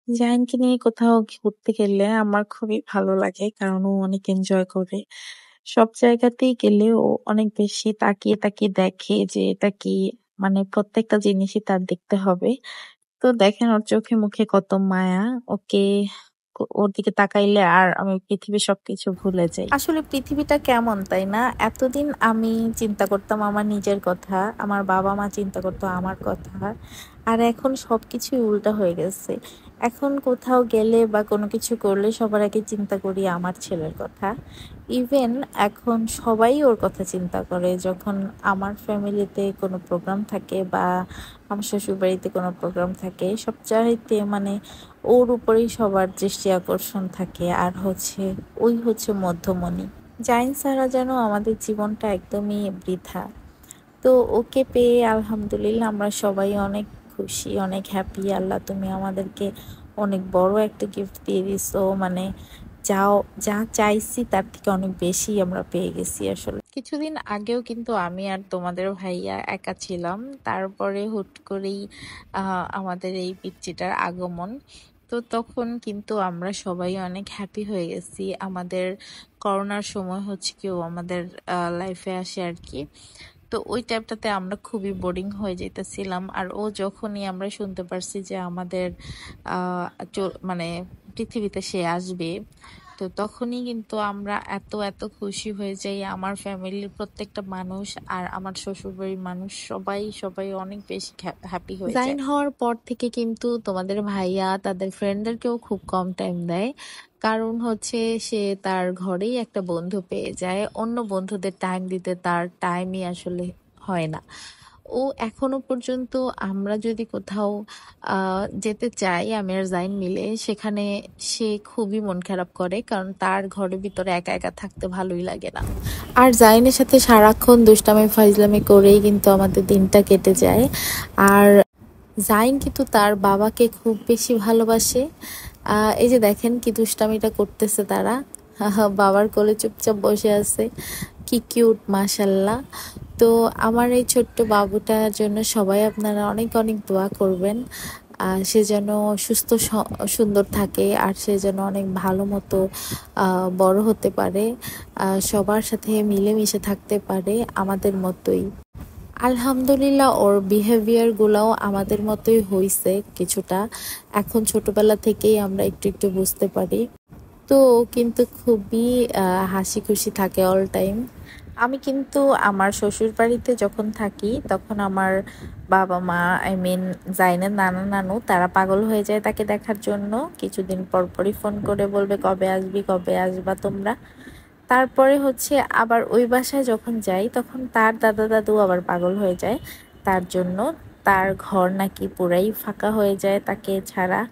জায়ানকে নিয়ে কোথাও ঘুরতে গেলে আমার খুবই ভালো লাগে কারণ ও অনেক এনজয় করে। সব জায়গাতেই গেলে ও অনেক বেশি তাকিয়ে তাকিয়ে দেখে যে এটা কি, মানে প্রত্যেকটা জিনিসই তার দেখতে হবে। তো দেখেন ওর চোখে মুখে কত মায়া। ওকে ওর দিকে তাকাইলে আর আমি পৃথিবীর সবকিছু ভুলে যাই। আসলে পৃথিবীটা কেমন তাই না? এতদিন আমি চিন্তা করতাম আমার নিজের কথা, আমার বাবা মা চিন্তা করতো আমার কথা, আর এখন সবকিছুই উল্টা হয়ে গেছে। এখন কোথাও গেলে বা কোনো কিছু করলে সবার আগে চিন্তা করি আমার ছেলের কথা। ইভেন এখন সবাই ওর কথা চিন্তা করে। যখন আমার ফ্যামিলিতে কোনো প্রোগ্রাম থাকে বা আমার শ্বশুরবাড়িতে কোনো প্রোগ্রাম থাকে, সবচাইতে মানে ওর উপরেই সবার দৃষ্টি আকর্ষণ থাকে। আর ওই হচ্ছে মধ্যমণি। জাইন ছাড়া যেন আমাদের জীবনটা একদমই বৃথা। তো ওকে পেয়ে আলহামদুলিল্লাহ আমরা সবাই অনেক খুশি, অনেক হ্যাপি। আল্লাহ তুমি আমাদেরকে অনেক বড় একটা গিফট দিয়ে দিছো, মানে যাও যা চাইছি তার থেকে অনেক বেশি আমরা পেয়ে গেছি। আসলে কিছুদিন আগেও কিন্তু আমি আর তোমাদের ভাইয়া একা ছিলাম, তারপরে হুট করেই আমাদের এই পিচ্চিটার আগমন। তো তখন কিন্তু আমরা সবাই অনেক হ্যাপি হয়ে গেছি। আমাদের করোনার সময় হচ্ছে কি ও আমাদের লাইফে আসে আর কি। তো ওই টাইমটাতে আমরা খুবই বোরিং হয়ে যেতেছিলাম, আর ও যখনই আমরা শুনতে পারছি যে আমাদের মানে পৃথিবীতে সে আসবে, তো তখনই কিন্তু আমরা এত এত খুশি হয়ে যাই। আমার ফ্যামিলির প্রত্যেকটা মানুষ আর আমার শ্বশুরবাড়ির মানুষ সবাই সবাই অনেক বেশি হ্যাপি হয়ে যায়। জাইন হওয়ার পর থেকে কিন্তু তোমাদের ভাইয়া তাদের ফ্রেন্ডদেরকেও খুব কম টাইম দেয়, কারণ হচ্ছে সে তার ঘরেই একটা বন্ধু পেয়ে যায়। অন্য বন্ধুদের টাইম দিতে তার টাইমই আসলে হয় না। ও এখনো পর্যন্ত আমরা যদি কোথাও যেতে চাই আমি আর জাইন মিলে, সেখানে সে খুবই মন খারাপ করে, কারণ তার ঘরের ভিতরে একা একা থাকতে ভালোই লাগে না। আর জাইনের সাথে সারাক্ষণ দুষ্টামি ফাইজলামি করেই কিন্তু আমাদের দিনটা কেটে যায়। আর জাইন কিন্তু তার বাবাকে খুব বেশি ভালোবাসে। এই যে দেখেন কি দুষ্টামিটা করতেছে তারা, বাবার কোলে চুপচাপ বসে আছে, কি কিউট মাশাল্লাহ। তো আমার এই ছোট্ট বাবুটার জন্য সবাই আপনারা অনেক অনেক দোয়া করবেন। সে যেন সুস্থ সুন্দর থাকে, আর সে যেন অনেক ভালো মতো বড় হতে পারে, সবার সাথে মিলেমিশে থাকতে পারে আমাদের মতোই। আলহামদুলিল্লাহ ওর বিহেভিয়ার গুলাও আমাদের মতোই হইছে কিছুটা। এখন ছোটবেলা থেকেই আমরা একটু একটু বুঝতে পারি। তো ও কিন্তু খুবই হাসি খুশি থাকে অল টাইম। আমি কিন্তু আমার শ্বশুর বাড়িতে যখন থাকি তখন আমার বাবা মা, আই মিন জাইনের নানা নানু, তারা পাগল হয়ে যায় তাকে দেখার জন্য। কিছুদিন পর পরই ফোন করে বলবে কবে আসবি, কবে আসবা তোমরা। তারপরে হচ্ছে আবার ওই বাসায় যখন যাই তখন তার দাদা দাদু আবার পাগল হয়ে যায় তার জন্য। তার ঘর নাকি পুরাই ফাঁকা হয়ে যায় তাকে ছাড়া।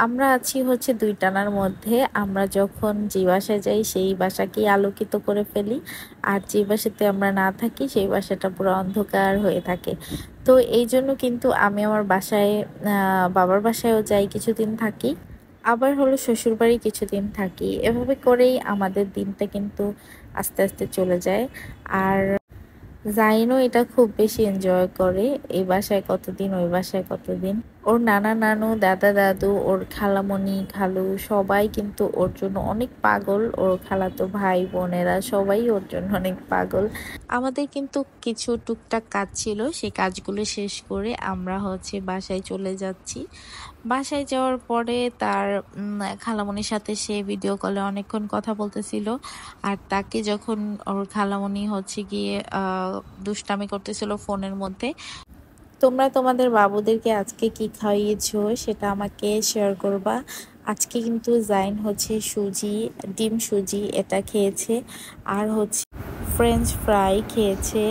আমরা আছি হচ্ছে দুই টানার মধ্যে। আমরা যখন যে বাসায় যাই সেই বাসাকেই আলোকিত করে ফেলি, আর যে বাসাতে আমরা না থাকি সেই বাসাটা পুরো অন্ধকার হয়ে থাকে। তো এই জন্য কিন্তু আমি আমার বাসায়, বাবার বাসায়ও যাই, কিছুদিন থাকি, আবার হলো শ্বশুরবাড়ি কিছুদিন থাকি। এভাবে করেই আমাদের দিনটা কিন্তু আস্তে আস্তে চলে যায়। আর জাইনও এটা খুব বেশি এনজয় করে, এই বাসায় কতদিন ওই বাসায় কতদিন। ওর নানা নানু, দাদা দাদু, ওর খালামণি খালু সবাই কিন্তু ওর জন্য অনেক পাগল। ওর খালাতো ভাই বোনেরা সবাই ওর জন্য অনেক পাগল। আমাদের কিন্তু কিছু টুকটাক কাজ ছিল, সেই কাজগুলো শেষ করে আমরা হচ্ছে বাসায় চলে যাচ্ছি। বাসায় যাওয়ার পরে তার খালামণির সাথে সে ভিডিও কলে অনেকক্ষণ কথা বলতেছিল। আর তাকে যখন ওর খালামণি হচ্ছে গিয়ে দুষ্টামি করতেছিল ফোনের মধ্যে, তোমরা তোমাদের বাবুদেরকে আজকে কি খাইয়েছো সেটা আমাকে শেয়ার করবা। আজকে কিন্তু জাইন হচ্ছে সুজি, ডিম সুজি এটা খেয়েছে, আর হচ্ছে ফ্রেঞ্চ ফ্রাই খেয়েছে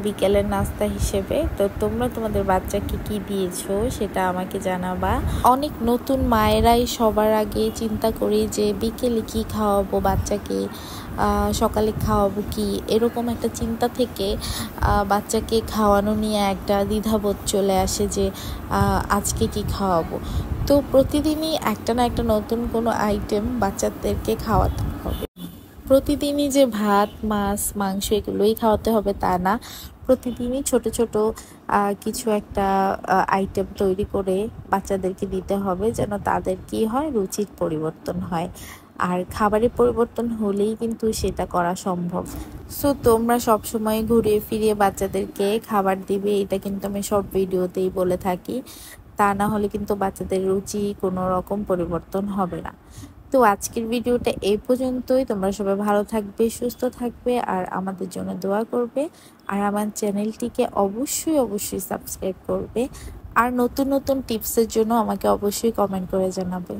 বিকেলের নাস্তা হিসেবে। তো তোমরা তোমাদের বাচ্চাকে কি দিয়েছো সেটা আমাকে জানাবা। অনেক নতুন মায়েরাই সবার আগে চিন্তা করি যে বিকেলে কি খাওয়াবো বাচ্চাকে, সকালে খাওয়াবো কি, এরকম একটা চিন্তা থেকে বাচ্চাকে খাওয়ানো নিয়ে একটা দ্বিধাবোধ চলে আসে যে আজকে কি খাওয়াবো। তো প্রতিদিনই একটা না একটা নতুন কোনো আইটেম বাচ্চাদেরকে খাওয়াতে হবে। প্রতিদিনই যে ভাত মাছ মাংস এগুলোই খাওয়াতে হবে তা না, প্রতিদিনই ছোট ছোট কিছু একটা আইটেম তৈরি করে বাচ্চাদেরকে দিতে হবে, যেন তাদের কি হয়, রুচির পরিবর্তন হয়। আর খাবারের পরিবর্তন হলেই কিন্তু সেটা করা সম্ভব। সো তোমরা সবসময় ঘুরিয়ে ফিরিয়ে বাচ্চাদেরকে খাবার দিবে, এটা কিন্তু আমি সব ভিডিওতেই বলে থাকি। তা না হলে কিন্তু বাচ্চাদের রুচি কোনো রকম পরিবর্তন হবে না। তো আজকের ভিডিওটা এই পর্যন্তই। তোমরা সবাই ভালো থাকবে, সুস্থ থাকবে, আর আমাদের জন্য দোয়া করবে। আর আমার চ্যানেলটিকে অবশ্যই সাবস্ক্রাইব করবে। আর নতুন নতুন টিপসের জন্য আমাকে অবশ্যই কমেন্ট করে জানাবে।